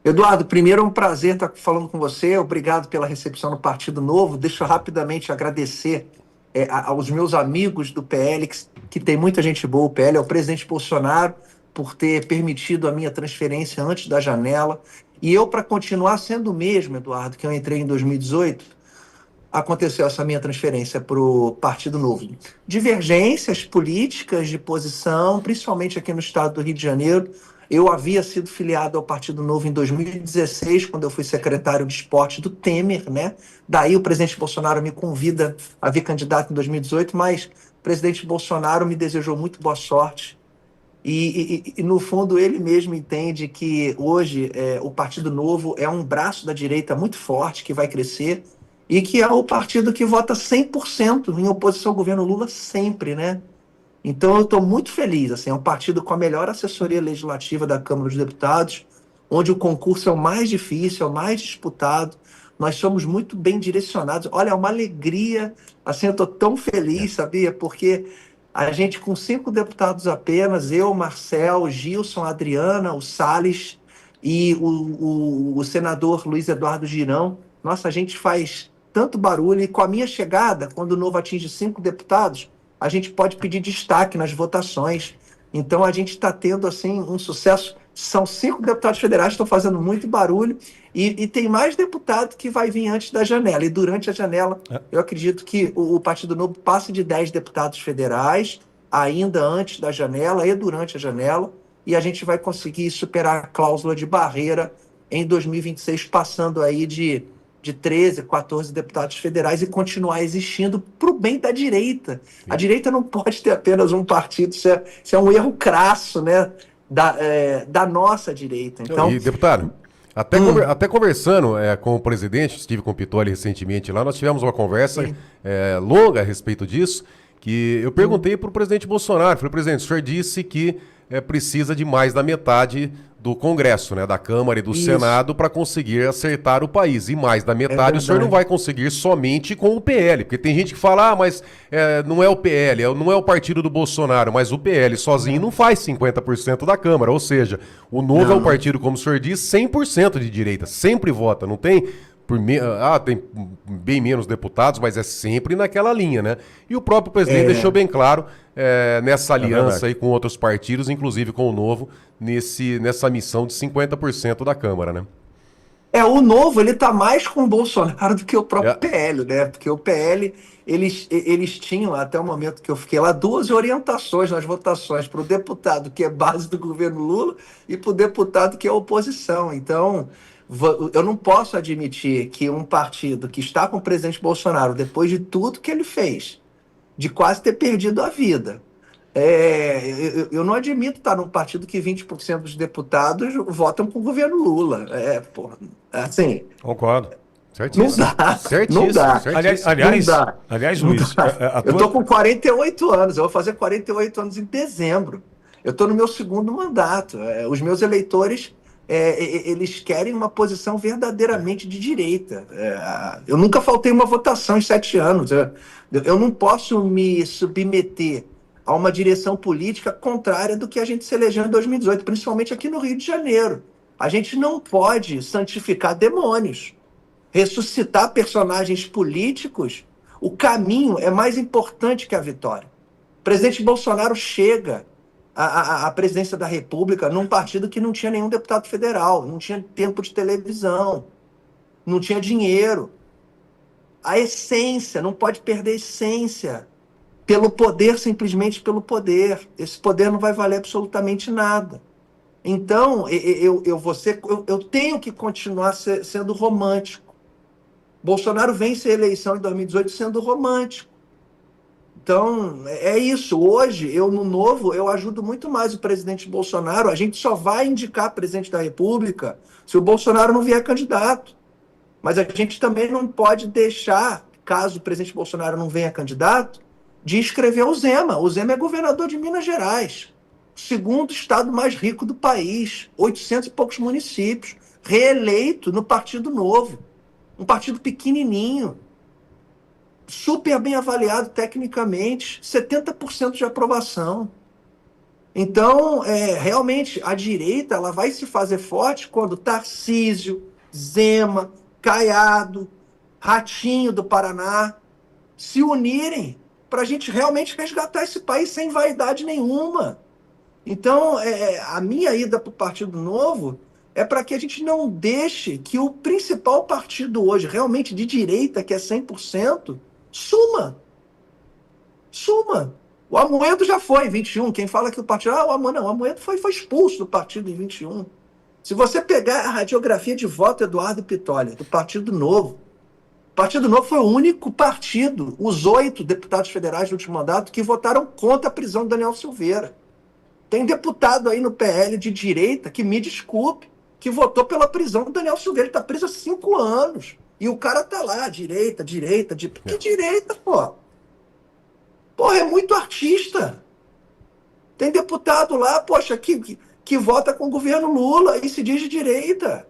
Eduardo, primeiro é um prazer estar falando com você. Obrigado pela recepção no Partido Novo. Deixa eu rapidamente agradecer aos meus amigos do PL, que tem muita gente boa. O PL é o presidente Bolsonaro por ter permitido a minha transferência antes da janela. E eu, para continuar sendo o mesmo, Eduardo, que eu entrei em 2018, aconteceu essa minha transferência para o Partido Novo. Divergências políticas de posição, principalmente aqui no estado do Rio de Janeiro. Eu havia sido filiado ao Partido Novo em 2016, quando eu fui secretário de esporte do Temer, né? Daí o presidente Bolsonaro me convida a vir candidato em 2018, mas o presidente Bolsonaro me desejou muito boa sorte. No fundo, ele mesmo entende que hoje o Partido Novo é um braço da direita muito forte, que vai crescer, e que é o partido que vota 100% em oposição ao governo Lula sempre, né? Então eu estou muito feliz, assim, é um partido com a melhor assessoria legislativa da Câmara dos Deputados, onde o concurso é o mais difícil, é o mais disputado, nós somos muito bem direcionados. Olha, é uma alegria, assim, eu estou tão feliz, sabia? Porque a gente com 5 deputados apenas, eu, Marcel, Gilson, Adriana, o Salles e o senador Luiz Eduardo Girão, nossa, a gente faz tanto barulho, e com a minha chegada, quando o Novo atinge 5 deputados, a gente pode pedir destaque nas votações. Então a gente está tendo assim um sucesso. São 5 deputados federais que estão fazendo muito barulho e tem mais deputado que vai vir antes da janela. E durante a janela, eu acredito que o Partido Novo passe de 10 deputados federais, ainda antes da janela e durante a janela, e a gente vai conseguir superar a cláusula de barreira em 2026, passando aí de 13, 14 deputados federais e continuar existindo para o bem da direita. A direita não pode ter apenas um partido, isso é um erro crasso, né, da nossa direita. Então, E, deputado, até conversando com o presidente, estive com o Pitoli recentemente lá, nós tivemos uma conversa longa a respeito disso, que eu perguntei para o presidente Bolsonaro, falei, presidente, o senhor disse que precisa de mais da metade do Congresso, né, da Câmara e do Senado para conseguir acertar o país. E mais da metade o senhor não vai conseguir somente com o PL. Porque tem gente que fala, mas não é o PL, não é o partido do Bolsonaro, mas o PL sozinho não faz 50% da Câmara. Ou seja, o Novo é um partido, como o senhor diz, 100% de direita. Sempre vota, não tem... tem bem menos deputados, mas é sempre naquela linha, né? E o próprio presidente deixou bem claro nessa aliança aí com outros partidos, inclusive com o Novo, nessa missão de 50% da Câmara, né? O Novo, ele tá mais com o Bolsonaro do que o próprio PL, né? Porque o PL, eles tinham, até o momento que eu fiquei lá, 2 orientações nas votações para o deputado que é base do governo Lula e para o deputado que é oposição. Então, eu não posso admitir que um partido que está com o presidente Bolsonaro, depois de tudo que ele fez, de quase ter perdido a vida, eu não admito estar num partido que 20% dos deputados votam com o governo Lula. Assim, Concordo. não Certíssimo. dá, não Certíssimo. dá. Certíssimo. Aliás, Não dá. aliás, Não Luiz, dá. Eu estou com 48 anos, eu vou fazer 48 anos em dezembro. Eu estou no meu segundo mandato. Os meus eleitores, eles querem uma posição verdadeiramente de direita. Eu nunca faltei uma votação em 7 anos. Eu não posso me submeter a uma direção política contrária do que a gente se elegeu em 2018, principalmente aqui no Rio de Janeiro. A gente não pode santificar demônios, ressuscitar personagens políticos. O caminho é mais importante que a vitória. O presidente Bolsonaro chega à presidência da República num partido que não tinha nenhum deputado federal, não tinha tempo de televisão, não tinha dinheiro. A essência, não pode perder a essência. Pelo poder, simplesmente pelo poder. Esse poder não vai valer absolutamente nada. Então, eu tenho que continuar sendo romântico. Bolsonaro vence a eleição em 2018 sendo romântico. Então, é isso. Hoje, no Novo, eu ajudo muito mais o presidente Bolsonaro. A gente só vai indicar presidente da República se o Bolsonaro não vier candidato. Mas a gente também não pode deixar, caso o presidente Bolsonaro não venha candidato, de inscrever o Zema. O Zema é governador de Minas Gerais, o segundo estado mais rico do país, 800 e poucos municípios, reeleito no Partido Novo, um partido pequenininho, super bem avaliado tecnicamente, 70% de aprovação. Então, realmente, a direita ela vai se fazer forte quando Tarcísio, Zema, Caiado, Ratinho do Paraná se unirem para a gente realmente resgatar esse país sem vaidade nenhuma. Então, a minha ida para o Partido Novo é para que a gente não deixe que o principal partido hoje, realmente de direita, que é 100%, suma. Suma. O Amoedo já foi em 21. Quem fala que o partido... o Amoedo foi expulso do partido em 21. Se você pegar a radiografia de voto Eduardo Pitolli, do Partido Novo, o Partido Novo foi o único partido, os 8 deputados federais do último mandato, que votaram contra a prisão do Daniel Silveira. Tem deputado aí no PL de direita, que me desculpe, que votou pela prisão do Daniel Silveira. Ele está preso há 5 anos. E o cara tá lá, direita. Que direita, pô? Porra, é muito artista. Tem deputado lá, poxa, que vota com o governo Lula e se diz de direita.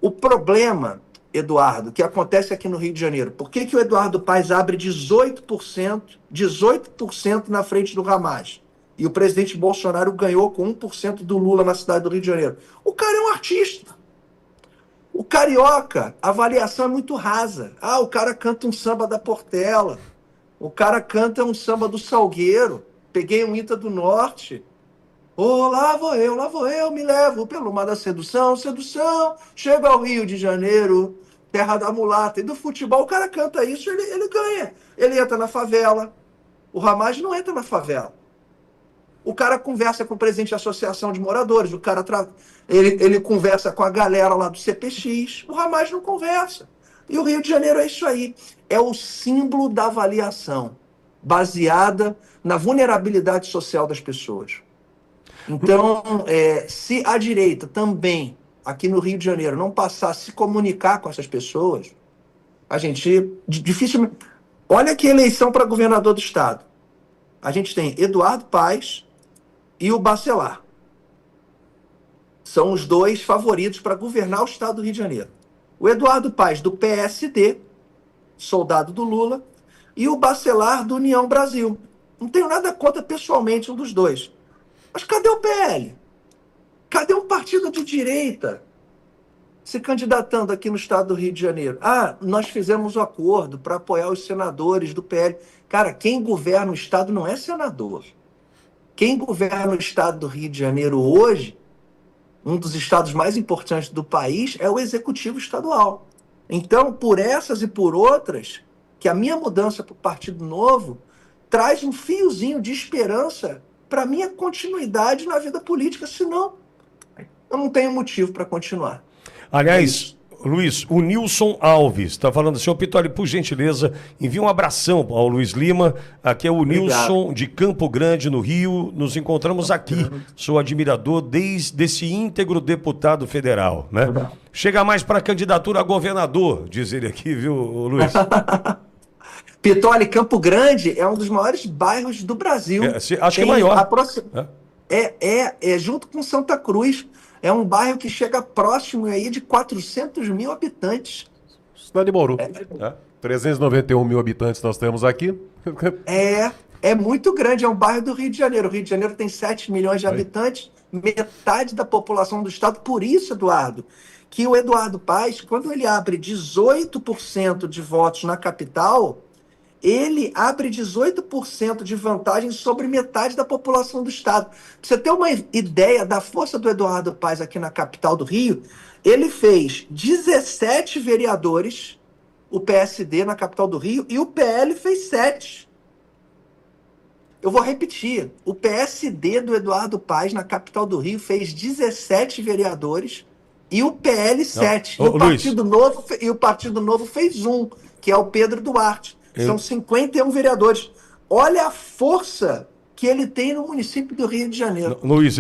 O problema, Eduardo, que acontece aqui no Rio de Janeiro, por que o Eduardo Paes abre 18% na frente do Hamas? E o presidente Bolsonaro ganhou com 1% do Lula na cidade do Rio de Janeiro. O cara é um artista. O carioca, a avaliação é muito rasa. O cara canta um samba da Portela. O cara canta um samba do Salgueiro. Peguei um Ita do Norte. Lá vou eu, me levo pelo mar da sedução, chego ao Rio de Janeiro, terra da mulata. E do futebol, o cara canta isso, ele ganha. Ele entra na favela. O Hamas não entra na favela. O cara conversa com o presidente da Associação de Moradores, o cara ele conversa com a galera lá do CPX, o Hamas não conversa. E o Rio de Janeiro é isso aí. É o símbolo da avaliação, baseada na vulnerabilidade social das pessoas. Então, se a direita também, aqui no Rio de Janeiro, não passar a se comunicar com essas pessoas, a gente dificilmente... Olha que eleição para governador do estado. A gente tem Eduardo Paes e o Bacelar. São os 2 favoritos para governar o estado do Rio de Janeiro. O Eduardo Paes, do PSD, soldado do Lula, e o Bacelar, do União Brasil. Não tenho nada contra pessoalmente um dos 2. Mas cadê o PL? Cadê um partido de direita se candidatando aqui no estado do Rio de Janeiro? Nós fizemos um acordo para apoiar os senadores do PL. Cara, quem governa o estado não é senador. Quem governa o estado do Rio de Janeiro hoje, um dos estados mais importantes do país, é o executivo estadual. Então, por essas e por outras, que a minha mudança para o Partido Novo traz um fiozinho de esperança para a minha continuidade na vida política, senão eu não tenho motivo para continuar. Aliás, Luiz, o Nilson Alves está falando, senhor Pitolli, por gentileza, envie um abração ao Luiz Lima. Aqui é o Nilson de Campo Grande, no Rio. Nos encontramos aqui. Sou admirador desde esse íntegro deputado federal, né? Chega mais para a candidatura a governador, diz ele aqui, viu, Luiz? Pitolli, Campo Grande é um dos maiores bairros do Brasil. Acho que é maior. Junto com Santa Cruz. É um bairro que chega próximo aí de 400 mil habitantes. Cidade de Bauru. 391 mil habitantes nós temos aqui. É muito grande, é um bairro do Rio de Janeiro. O Rio de Janeiro tem 7 milhões de habitantes, metade da população do estado. Por isso, Eduardo, que o Eduardo Paes, quando ele abre 18% de votos na capital, ele abre 18% de vantagem sobre metade da população do estado. Pra você ter uma ideia da força do Eduardo Paes aqui na capital do Rio, ele fez 17 vereadores, o PSD na capital do Rio, e o PL fez 7. Eu vou repetir, o PSD do Eduardo Paes na capital do Rio fez 17 vereadores e o PL 7. E o Partido Novo fez 1, que é o Pedro Duarte. São 51 vereadores. Olha a força que ele tem no município do Rio de Janeiro. Luiz,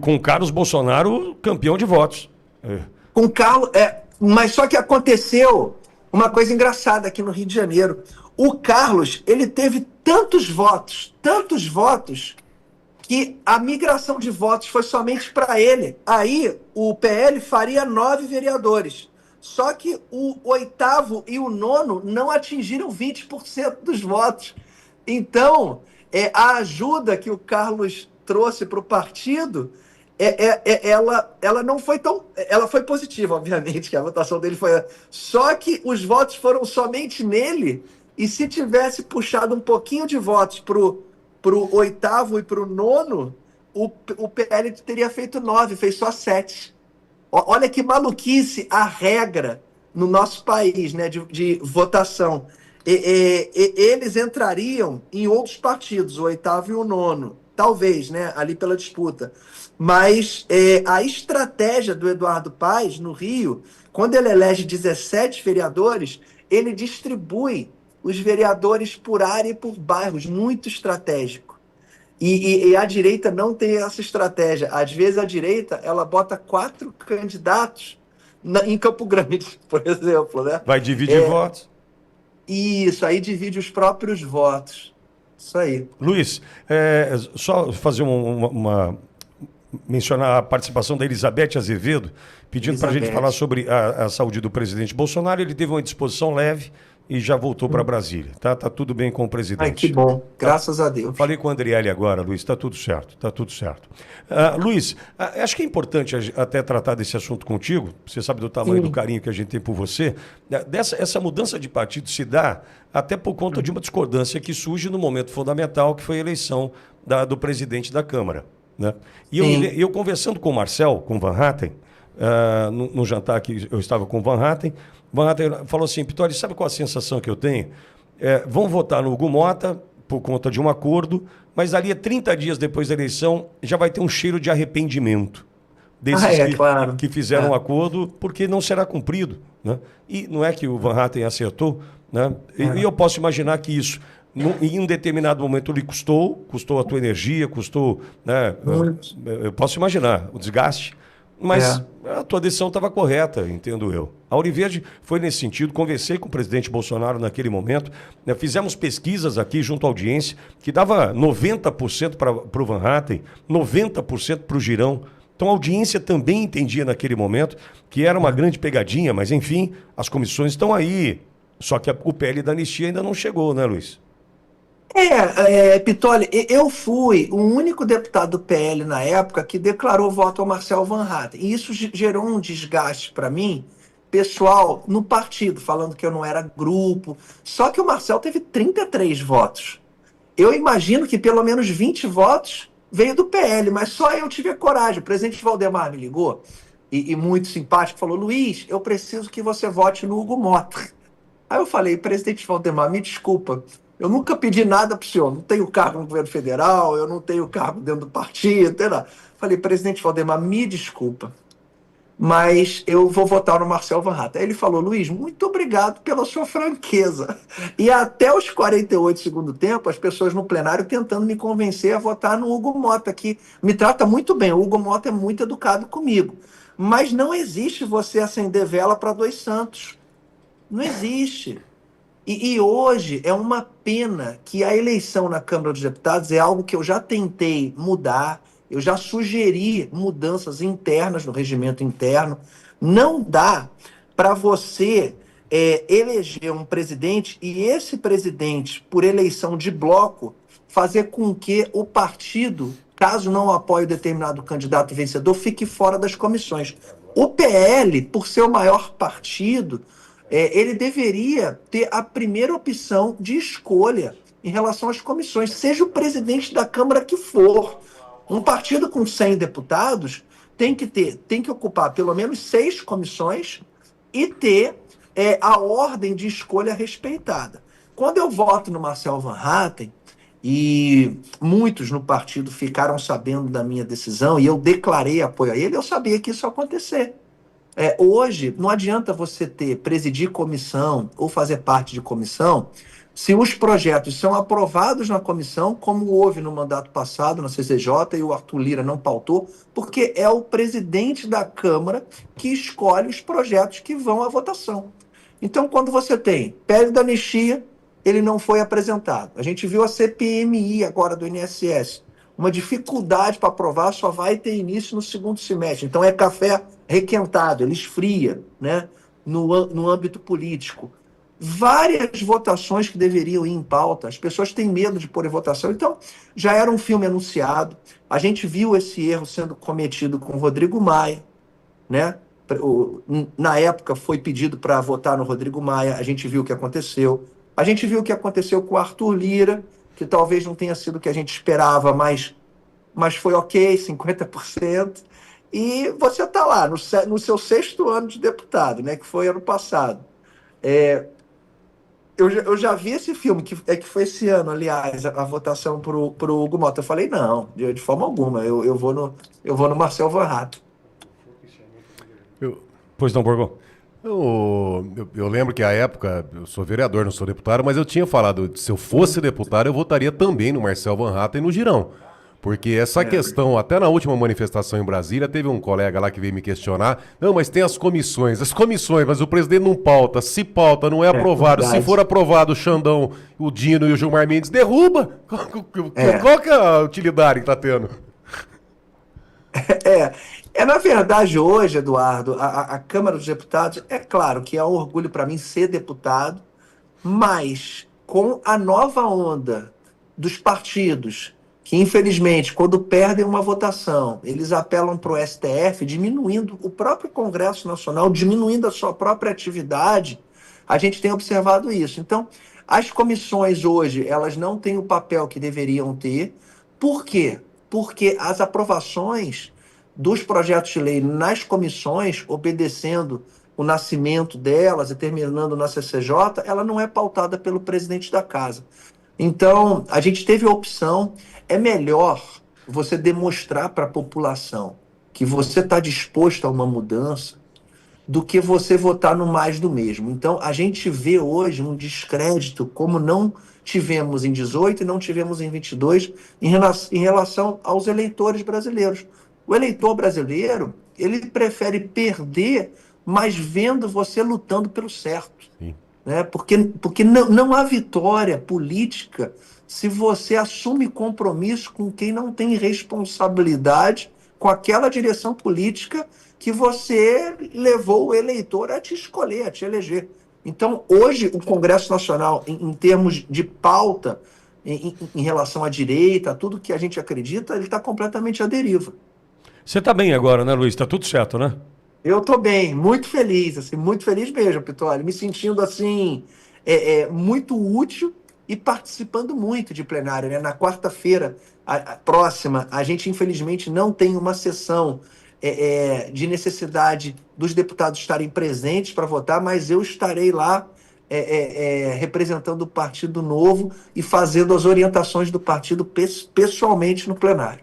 com Carlos Bolsonaro, campeão de votos. Com Carlos, mas só que aconteceu uma coisa engraçada aqui no Rio de Janeiro. O Carlos, ele teve tantos votos, que a migração de votos foi somente para ele. Aí o PL faria 9 vereadores. Só que o 8º e o 9º não atingiram 20% dos votos. Então, a ajuda que o Carlos trouxe para o partido, ela não foi tão... Ela foi positiva, obviamente, que a votação dele foi... Só que os votos foram somente nele, e se tivesse puxado um pouquinho de votos para o oitavo e para o nono, o PL teria feito 9, fez só 7. Olha que maluquice a regra no nosso país, né, de votação. Eles entrariam em outros partidos, o oitavo e o nono, talvez, né, ali pela disputa. Mas a estratégia do Eduardo Paes, no Rio, quando ele elege 17 vereadores, ele distribui os vereadores por área e por bairros, muito estratégico. E a direita não tem essa estratégia. Às vezes a direita ela bota 4 candidatos em Campo Grande, por exemplo. Né? Vai dividir votos. Isso, aí divide os próprios votos. Isso aí. Luiz, só fazer mencionar a participação da Elizabeth Azevedo, pedindo para a gente falar sobre a saúde do presidente Bolsonaro. Ele teve uma disposição leve e já voltou para Brasília. Tá tudo bem com o presidente. Ai, que bom. Graças a Deus. Falei com o Andriele agora, Luiz. Tá tudo certo. Tá tudo certo. Luiz, acho que é importante até tratar desse assunto contigo. Você sabe do tamanho do carinho que a gente tem por você. Essa mudança de partido se dá até por conta de uma discordância que surge no momento fundamental, que foi a eleição do presidente da Câmara. Né? E eu conversando com o Marcel, com o Van Hatten, no jantar que eu estava com o Van Hatten falou assim: Pitoli, sabe qual a sensação que eu tenho? Vão votar no Hugo Mota por conta de um acordo, mas ali 30 dias depois da eleição já vai ter um cheiro de arrependimento desses que fizeram um acordo, porque não será cumprido. Né? E não é que o Van Hatten acertou, né? E eu posso imaginar que isso, em um determinado momento, lhe custou a tua energia, custou... Né? Eu posso imaginar o desgaste. Mas a tua decisão estava correta, entendo eu. A Ouro Verde foi nesse sentido. Conversei com o presidente Bolsonaro naquele momento. Né, fizemos pesquisas aqui junto à audiência que dava 90% para o Van Hatten, 90% para o Girão. Então a audiência também entendia naquele momento que era uma grande pegadinha, mas enfim, as comissões estão aí. Só que o PL da anistia ainda não chegou, né, Luiz? Pitoli, eu fui o único deputado do PL na época que declarou voto ao Marcel Van Hatten. E isso gerou um desgaste para mim, pessoal, no partido, falando que eu não era grupo. Só que o Marcel teve 33 votos. Eu imagino que pelo menos 20 votos veio do PL, mas só eu tive a coragem. O presidente Valdemar me ligou, e muito simpático, falou: Luiz, eu preciso que você vote no Hugo Mota. Aí eu falei: presidente Valdemar, me desculpa, eu nunca pedi nada para o senhor, não tenho cargo no governo federal, eu não tenho cargo dentro do partido, não tenho nada. Falei: presidente Valdemar, me desculpa, mas eu vou votar no Marcel Van Hatten. Aí ele falou: Luiz, muito obrigado pela sua franqueza. E até os 48 do segundo tempo, as pessoas no plenário tentando me convencer a votar no Hugo Mota, que me trata muito bem. O Hugo Mota é muito educado comigo. Mas não existe você acender vela para dois santos. Não existe. E hoje é uma pena que a eleição na Câmara dos Deputados é algo que eu já tentei mudar, eu já sugeri mudanças internas no regimento interno. Não dá para você eleger um presidente e esse presidente, por eleição de bloco, fazer com que o partido, caso não apoie determinado candidato vencedor, fique fora das comissões. O PL, por ser o maior partido, ele deveria ter a primeira opção de escolha em relação às comissões, seja o presidente da Câmara que for. Um partido com 100 deputados tem que ocupar pelo menos 6 comissões e ter a ordem de escolha respeitada. Quando eu voto no Marcel Van Hatten, e muitos no partido ficaram sabendo da minha decisão, e eu declarei apoio a ele, eu sabia que isso ia acontecer. Hoje, não adianta você presidir comissão ou fazer parte de comissão se os projetos são aprovados na comissão, como houve no mandato passado, na CCJ, e o Arthur Lira não pautou, porque é o presidente da Câmara que escolhe os projetos que vão à votação. Então, quando você tem PL da anistia, ele não foi apresentado. A gente viu a CPMI agora do INSS. Uma dificuldade para aprovar, só vai ter início no segundo semestre. Então é café requentado, ele esfria, né, no âmbito político. Várias votações que deveriam ir em pauta, as pessoas têm medo de pôr em votação. Então, já era um filme anunciado. A gente viu esse erro sendo cometido com o Rodrigo Maia, né? Na época foi pedido para votar no Rodrigo Maia, a gente viu o que aconteceu. A gente viu o que aconteceu com o Arthur Lira, que talvez não tenha sido o que a gente esperava, mas foi ok, 50%. E você está lá, no seu 6º ano de deputado, né, que foi ano passado. Eu já vi esse filme, que foi esse ano, aliás, a votação pro Hugo Mota. Eu falei, não, de forma alguma, eu vou no Marcel Van Hatten. Pois não, Borgô? Eu lembro que à época, eu sou vereador, não sou deputado, mas eu tinha falado, se eu fosse deputado, eu votaria também no Marcel Van Hatten e no Girão. Porque essa questão, até na última manifestação em Brasília, teve um colega lá que veio me questionar, não, mas tem as comissões, mas o presidente não pauta, se pauta, não é aprovado, se for aprovado o Xandão, o Dino e o Gilmar Mendes, derruba! Qual que é a utilidade que tá tendo? Na verdade, hoje, Eduardo, a Câmara dos Deputados, é claro que é um orgulho para mim ser deputado, mas com a nova onda dos partidos, que infelizmente, quando perdem uma votação, eles apelam para o STF, diminuindo o próprio Congresso Nacional, diminuindo a sua própria atividade, a gente tem observado isso. Então, as comissões hoje, elas não têm o papel que deveriam ter. Por quê? Porque as aprovações dos projetos de lei nas comissões, obedecendo o nascimento delas e terminando na CCJ, ela não é pautada pelo presidente da casa. Então, a gente teve a opção, é melhor você demonstrar para a população que você está disposto a uma mudança do que você votar no mais do mesmo. Então, a gente vê hoje um descrédito como não tivemos em 18 e não tivemos em 22 em relação aos eleitores brasileiros. O eleitor brasileiro, ele prefere perder, mas vendo você lutando pelo certo. Sim. Né? Porque não há vitória política se você assume compromisso com quem não tem responsabilidade com aquela direção política que você levou o eleitor a te escolher, a te eleger. Então, hoje, o Congresso Nacional, em termos de pauta, em relação à direita, tudo que a gente acredita, ele está completamente à deriva. Você está bem agora, né, Luiz? Está tudo certo, né? Eu estou bem, muito feliz, assim, muito feliz mesmo, Pitoli, me sentindo assim, muito útil e participando muito de plenário, né? Na quarta-feira próxima, a gente infelizmente não tem uma sessão de necessidade dos deputados estarem presentes para votar, mas eu estarei lá representando o Partido Novo e fazendo as orientações do partido pessoalmente no plenário.